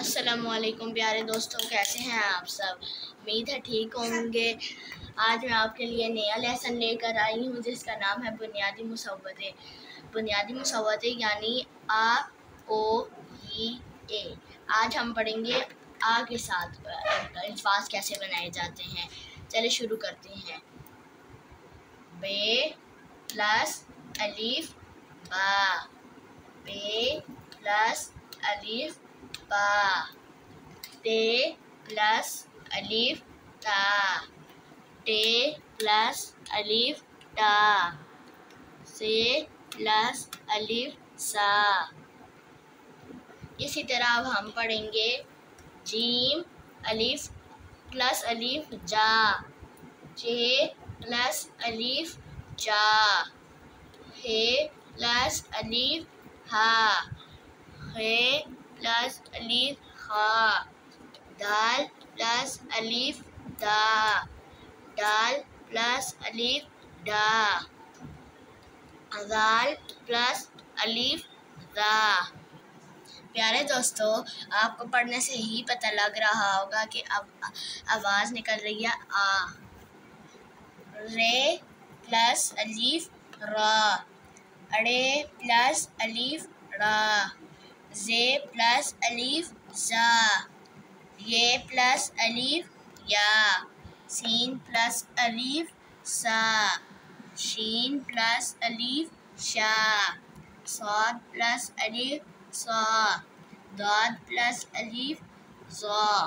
السلام علیکم پیارے دوستوں، کیسے ہیں آپ سب؟ امید ہے ٹھیک ہوں گے۔ آج میں آپ کے لیے نیا لیسن لے کر آئی ہوں جس کا نام ہے بنیادی مصوتیں۔ بنیادی مصوتیں یعنی آ او ای اے۔ آج ہم پڑھیں گے آ کے ساتھ الفاظ کیسے بنائے جاتے ہیں۔ چلے شروع کرتے ہیں۔ بے پلس الف با، بے پلس الف با، تے پلس الف تا، ٹے پلس الف ٹا، سے پلس الف سا۔ اسی طرح اب ہم پڑھیں گے جیم الف پلس الف جا، جے پلس الف جا، ہے پلس الف ہا، ہے پلس الف خا، دال پلس الف دا، دال پلس الف ڈا، ذال پلس الف ذا۔ پیارے دوستو، آپ کو پڑھنے سے ہی پتہ لگ رہا ہوگا کہ اب آواز نکل رہی ہے آ۔ رے پلس الف را، اڑے پلس الف ڑا، زے پلس الف زا، یہ پلس الف یا، سین پلس الف سا، شین پلس الف شا، صاد پلس الف صا، ضاد پلس الف ظا۔